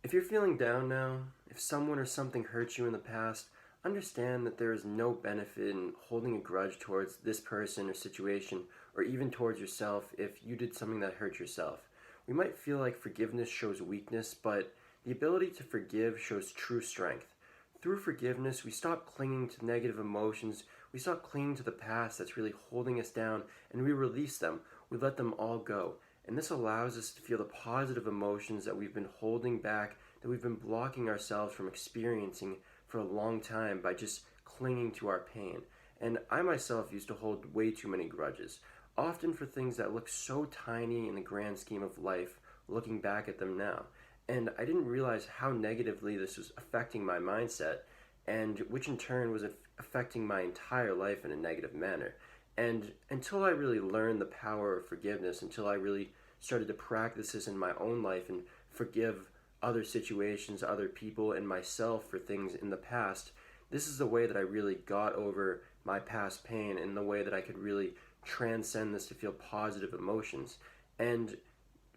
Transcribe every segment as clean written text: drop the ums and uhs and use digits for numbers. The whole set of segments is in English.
If you're feeling down now, if someone or something hurt you in the past, understand that there is no benefit in holding a grudge towards this person or situation, or even towards yourself if you did something that hurt yourself. We might feel like forgiveness shows weakness, but the ability to forgive shows true strength. Through forgiveness, we stop clinging to negative emotions, we stop clinging to the past that's really holding us down, and we release them. We let them all go. And this allows us to feel the positive emotions that we've been holding back, that we've been blocking ourselves from experiencing for a long time by just clinging to our pain. And I myself used to hold way too many grudges, often for things that look so tiny in the grand scheme of life, looking back at them now. And I didn't realize how negatively this was affecting my mindset, and which in turn was affecting my entire life in a negative manner. And until I really learned the power of forgiveness, until I really started to practice this in my own life and forgive other situations, other people, and myself for things in the past, this is the way that I really got over my past pain and the way that I could really transcend this to feel positive emotions. And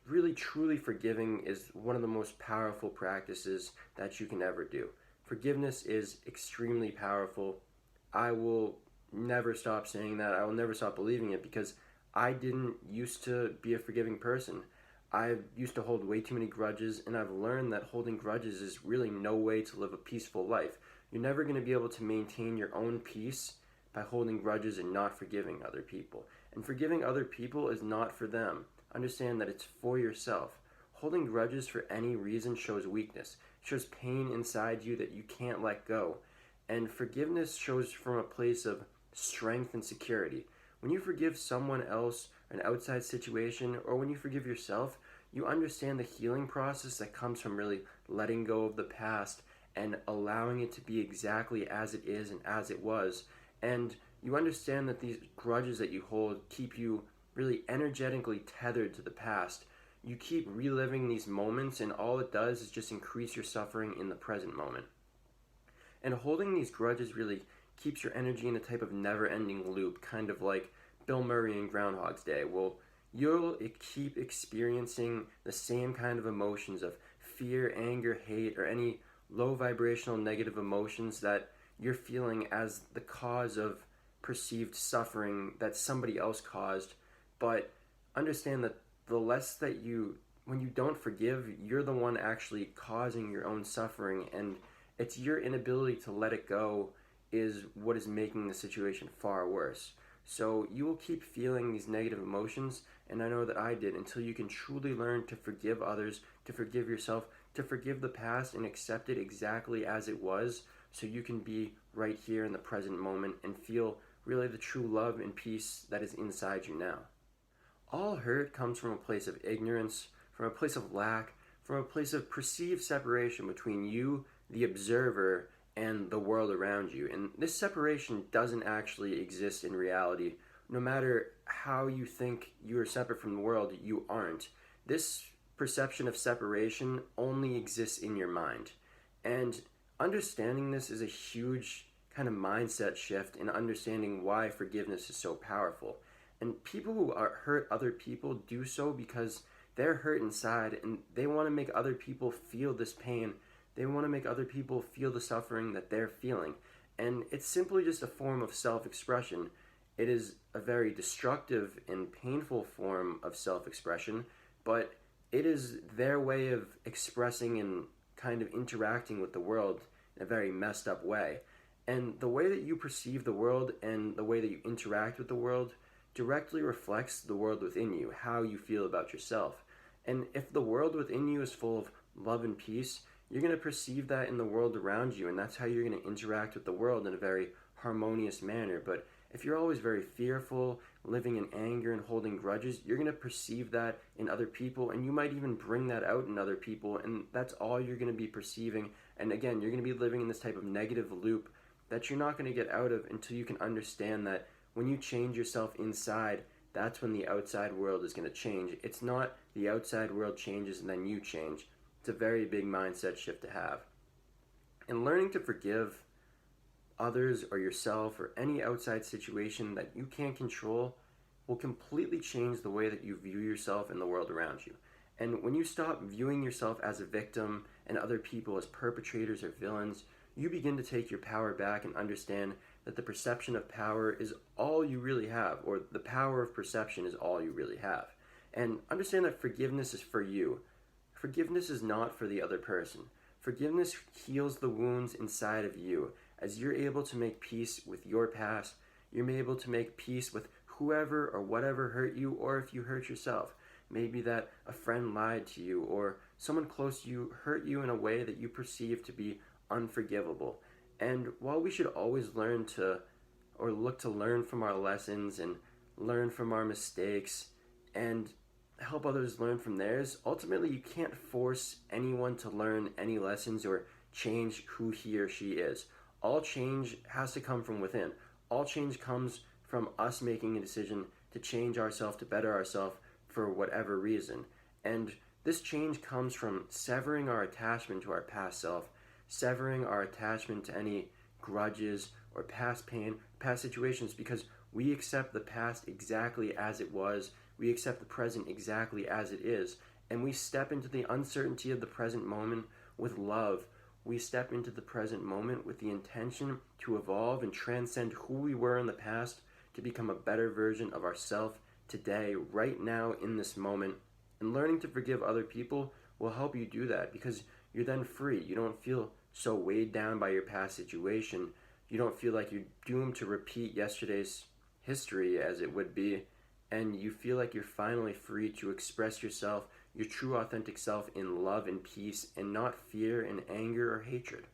really, truly forgiving is one of the most powerful practices that you can ever do. Forgiveness is extremely powerful. I will never stop saying that. I will never stop believing it because I didn't used to be a forgiving person. I used to hold way too many grudges, and I've learned that holding grudges is really no way to live a peaceful life. You're never going to be able to maintain your own peace by holding grudges and not forgiving other people. And forgiving other people is not for them. Understand that it's for yourself. Holding grudges for any reason shows weakness. It shows pain inside you that you can't let go. And forgiveness shows from a place of strength and security. When you forgive someone else, an outside situation, or when you forgive yourself, you understand the healing process that comes from really letting go of the past and allowing it to be exactly as it is and as it was. And you understand that these grudges that you hold keep you really energetically tethered to the past. You keep reliving these moments, and all it does is just increase your suffering in the present moment. And holding these grudges really keeps your energy in a type of never-ending loop, kind of like Bill Murray in Groundhog's Day. Well, you'll keep experiencing the same kind of emotions of fear, anger, hate, or any low vibrational negative emotions that you're feeling as the cause of perceived suffering that somebody else caused. But understand that the less that when you don't forgive, you're the one actually causing your own suffering, and it's your inability to let it go is what is making the situation far worse. So you will keep feeling these negative emotions, and I know that I did, until you can truly learn to forgive others, to forgive yourself, to forgive the past and accept it exactly as it was, so you can be right here in the present moment and feel really the true love and peace that is inside you now. All hurt comes from a place of ignorance, from a place of lack, from a place of perceived separation between you, the observer, and the world around you. And this separation doesn't actually exist in reality. No matter how you think you are separate from the world, you aren't. This perception of separation only exists in your mind. And understanding this is a huge kind of mindset shift in understanding why forgiveness is so powerful. And people who hurt other people do so because they're hurt inside and they want to make other people feel this pain. They want to make other people feel the suffering that they're feeling. And it's simply just a form of self-expression. It is a very destructive and painful form of self-expression, but it is their way of expressing and kind of interacting with the world in a very messed up way. And the way that you perceive the world and the way that you interact with the world directly reflects the world within you, how you feel about yourself. And if the world within you is full of love and peace, you're going to perceive that in the world around you, and that's how you're going to interact with the world in a very harmonious manner. But if you're always very fearful, living in anger and holding grudges, you're going to perceive that in other people, and you might even bring that out in other people, and that's all you're going to be perceiving. And again, you're going to be living in this type of negative loop that you're not going to get out of until you can understand that when you change yourself inside, that's when the outside world is going to change. It's not the outside world changes and then you change. It's a very big mindset shift to have. And learning to forgive others or yourself or any outside situation that you can't control will completely change the way that you view yourself and the world around you. And when you stop viewing yourself as a victim and other people as perpetrators or villains, you begin to take your power back and understand that the perception of power is all you really have, or the power of perception is all you really have. And understand that forgiveness is for you. Forgiveness is not for the other person. Forgiveness heals the wounds inside of you. As you're able to make peace with your past, you're able to make peace with whoever or whatever hurt you, or if you hurt yourself. Maybe that a friend lied to you, or someone close to you hurt you in a way that you perceive to be unforgivable. And while we should always learn to, or look to learn from our lessons and learn from our mistakes and help others learn from theirs, ultimately you can't force anyone to learn any lessons or change who he or she is. All change has to come from within. All change comes from us making a decision to change ourselves, to better ourselves for whatever reason. And this change comes from severing our attachment to our past self, severing our attachment to any grudges or past pain, past situations, because we accept the past exactly as it was. We accept the present exactly as it is. And we step into the uncertainty of the present moment with love. We step into the present moment with the intention to evolve and transcend who we were in the past to become a better version of ourselves today, right now, in this moment. And learning to forgive other people will help you do that, because you're then free. You don't feel so weighed down by your past situation. You don't feel like you're doomed to repeat yesterday's history, as it would be. And you feel like you're finally free to express yourself, your true authentic self, in love and peace, and not fear and anger or hatred.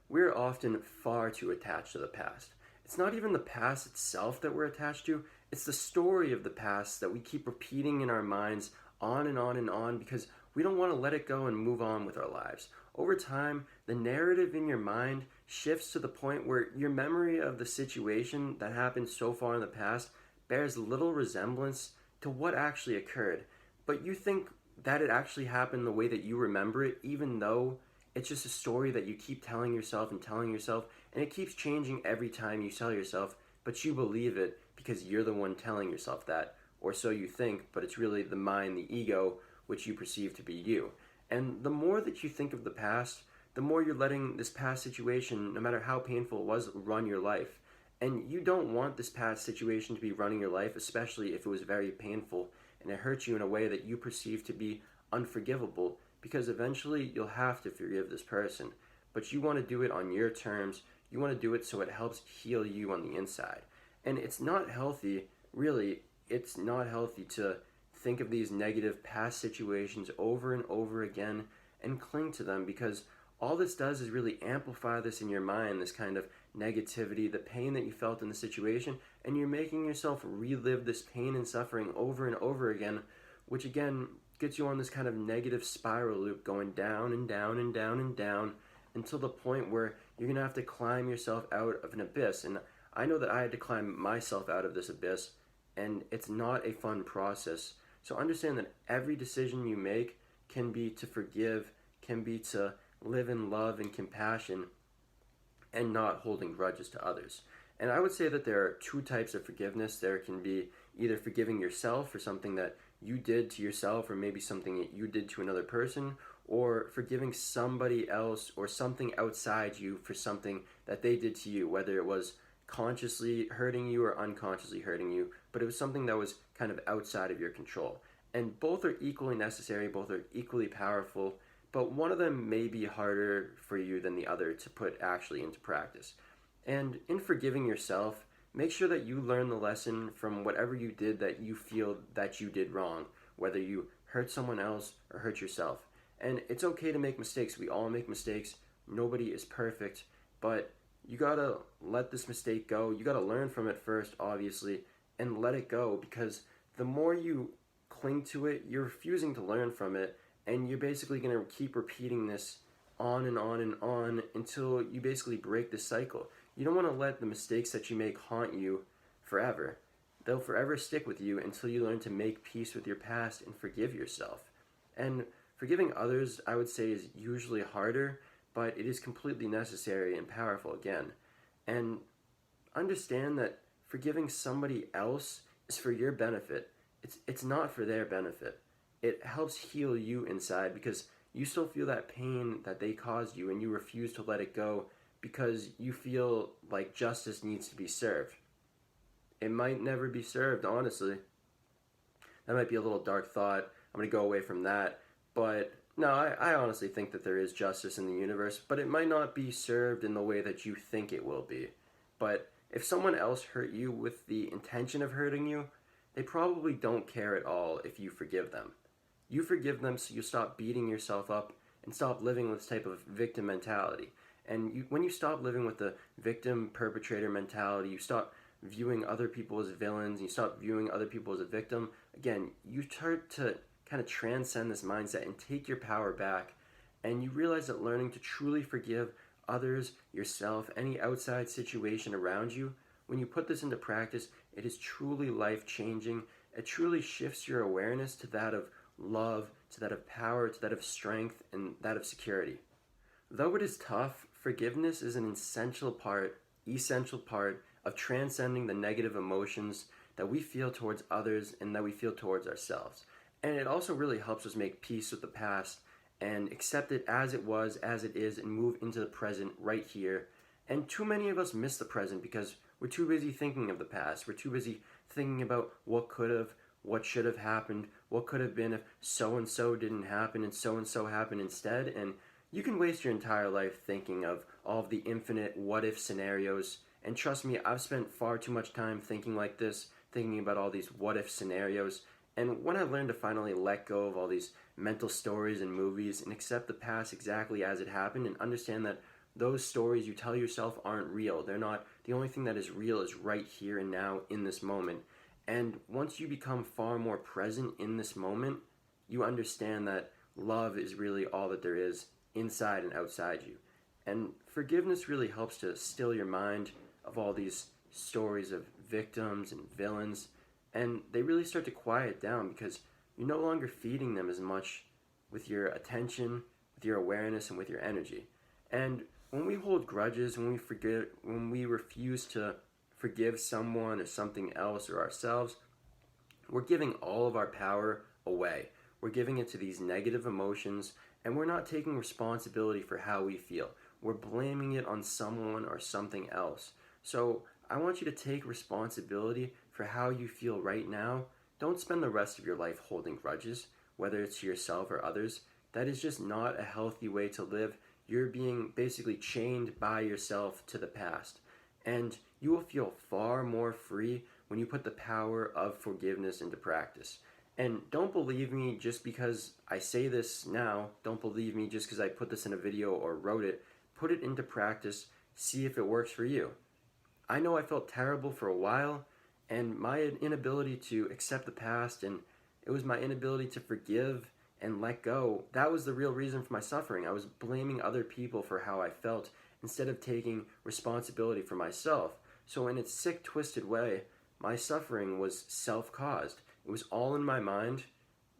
We're often far too attached to the past. It's not even the past itself that we're attached to, it's the story of the past that we keep repeating in our minds on and on and on, because we don't want to let it go and move on with our lives. Over time, the narrative in your mind shifts to the point where your memory of the situation that happened so far in the past bears little resemblance to what actually occurred. But you think that it actually happened the way that you remember it, even though it's just a story that you keep telling yourself, and it keeps changing every time you tell yourself, but you believe it because you're the one telling yourself that, or so you think, but it's really the mind, the ego, which you perceive to be you. And the more that you think of the past, the more you're letting this past situation, no matter how painful it was, run your life. And you don't want this past situation to be running your life, especially if it was very painful and it hurts you in a way that you perceive to be unforgivable, because eventually you'll have to forgive this person. But you want to do it on your terms. You want to do it so it helps heal you on the inside. And it's not healthy, really, it's not healthy to think of these negative past situations over and over again and cling to them, because all this does is really amplify this in your mind, this kind of negativity, the pain that you felt in the situation, and you're making yourself relive this pain and suffering over and over again, which again gets you on this kind of negative spiral loop, going down and down and down and down until the point where you're going to have to climb yourself out of an abyss. And I know that I had to climb myself out of this abyss, and it's not a fun process. So understand that every decision you make can be to forgive, can be to live in love and compassion, and not holding grudges to others. And I would say that there are two types of forgiveness. There can be either forgiving yourself for something that you did to yourself, or maybe something that you did to another person, or forgiving somebody else or something outside you for something that they did to you, whether it was consciously hurting you or unconsciously hurting you, but it was something that was kind of outside of your control. And both are equally necessary, both are equally powerful, but one of them may be harder for you than the other to put actually into practice. And in forgiving yourself, make sure that you learn the lesson from whatever you did that you feel that you did wrong, whether you hurt someone else or hurt yourself. And it's okay to make mistakes. We all make mistakes. Nobody is perfect, but you gotta let this mistake go. You gotta learn from it first, obviously, and let it go, because the more you cling to it, you're refusing to learn from it, and you're basically going to keep repeating this on and on and on until you basically break the cycle. You don't want to let the mistakes that you make haunt you forever. They'll forever stick with you until you learn to make peace with your past and forgive yourself. And forgiving others, I would say, is usually harder, but it is completely necessary and powerful again. And understand that forgiving somebody else is for your benefit. It's not for their benefit. it helps heal you inside because you still feel that pain that they caused you and you refuse to let it go because you feel like justice needs to be served. It might never be served, honestly. That might be a little dark thought. I'm going to go away from that. But no, I honestly think that there is justice in the universe, but it might not be served in the way that you think it will be. But if someone else hurt you with the intention of hurting you, they probably don't care at all if you forgive them. You forgive them so you stop beating yourself up and stop living with this type of victim mentality. And when you stop living with the victim perpetrator mentality, you stop viewing other people as villains, you stop viewing other people as a victim, again, you start to kind of transcend this mindset and take your power back. And you realize that learning to truly forgive others, yourself, any outside situation around you, when you put this into practice, it is truly life changing. It truly shifts your awareness to that of love, to that of power, to that of strength, and that of security. Though it is tough, forgiveness is an essential part of transcending the negative emotions that we feel towards others and that we feel towards ourselves. And it also really helps us make peace with the past and accept it as it was, as it is, and move into the present right here. And too many of us miss the present because we're too busy thinking of the past. We're too busy thinking about what could have, what should have happened, what could have been if so and so didn't happen and so happened instead. And you can waste your entire life thinking of all of the infinite what if scenarios. And trust me, I've spent far too much time thinking like this, thinking about all these what if scenarios. And when I learned to finally let go of all these mental stories and movies and accept the past exactly as it happened and understand that those stories you tell yourself aren't real. They're not. The only thing that is real is right here and now in this moment. And once you become far more present in this moment, you understand that love is really all that there is inside and outside you. And forgiveness really helps to still your mind of all these stories of victims and villains. And they really start to quiet down because you're no longer feeding them as much with your attention, with your awareness, and with your energy. And when we hold grudges, when we refuse to forgive someone or something else or ourselves, we're giving all of our power away. We're giving it to these negative emotions, and we're not taking responsibility for how we feel. We're blaming it on someone or something else. So I want you to take responsibility for how you feel right now. Don't spend the rest of your life holding grudges, whether it's to yourself or others. That is just not a healthy way to live. You're being basically chained by yourself to the past. And you will feel far more free when you put the power of forgiveness into practice. And don't believe me just because I say this now. Don't believe me just because I put this in a video or wrote it. Put it into practice. See if it works for you. I know I felt terrible for a while, and my inability to accept the past, and it was my inability to forgive and let go. That was the real reason for my suffering. I was blaming other people for how I felt instead of taking responsibility for myself. So in its sick, twisted way, my suffering was self-caused. It was all in my mind.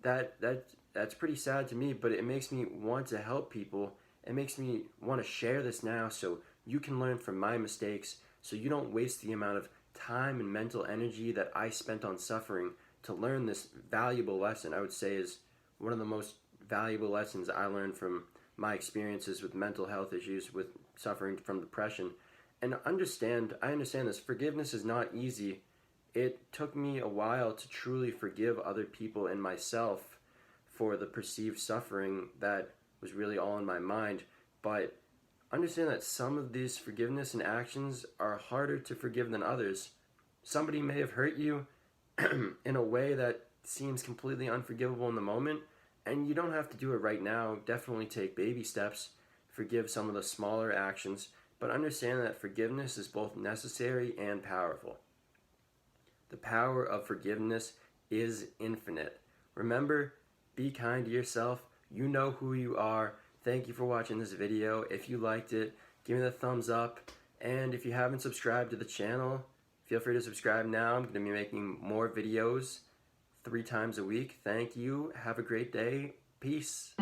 That's pretty sad to me, but it makes me want to help people. It makes me want to share this now so you can learn from my mistakes, so you don't waste the amount of time and mental energy that I spent on suffering to learn this valuable lesson. I would say is one of the most valuable lessons I learned from my experiences with mental health issues, with suffering from depression. And I understand this. Forgiveness is not easy. It took me a while to truly forgive other people and myself for the perceived suffering that was really all in my mind. But understand that some of these forgiveness and actions are harder to forgive than others. Somebody may have hurt you in a way that seems completely unforgivable in the moment, and you don't have to do it right now. Definitely take baby steps. Forgive some of the smaller actions, but understand that forgiveness is both necessary and powerful. The power of forgiveness is infinite. Remember, be kind to yourself. You know who you are. Thank you for watching this video. If you liked it, give me the thumbs up. And if you haven't subscribed to the channel, feel free to subscribe now. I'm going to be making more videos 3 times a week. Thank you. Have a great day. Peace.